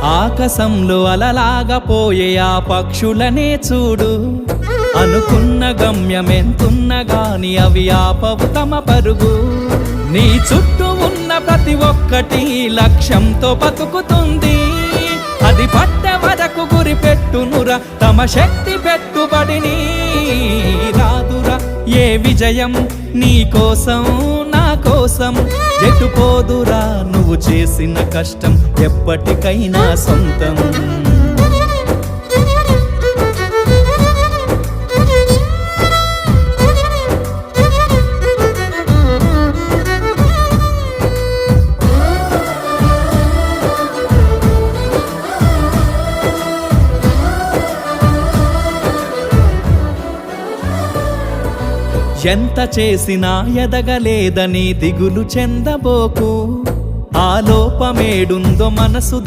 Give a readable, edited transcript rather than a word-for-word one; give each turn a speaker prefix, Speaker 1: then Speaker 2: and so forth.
Speaker 1: ఆకాశంలో అలలాగా పోయే ఆ పక్షులనే చూడు, అనుకున్న గమ్యమెంతున్న గాని అవి ఆపవు తమ పరుగు. నీ చుట్టూ ఉన్న ప్రతి ఒక్కటి లక్ష్యంతో బతుకుతుంది, అది పట్టే వరకు గురి పెట్టునురా తమ శక్తి పెట్టుబడిని. రాదురా ఏ విజయం నీ కోసం నా కోసం, ఎటుపోదురా నువ్వు చేసిన కష్టం ఎప్పటికైనా సొంతం. ఎంత చేసినా ఎదగలేదని దిగులు చెందబోకు, ఆ లోపమేడుందో మనసు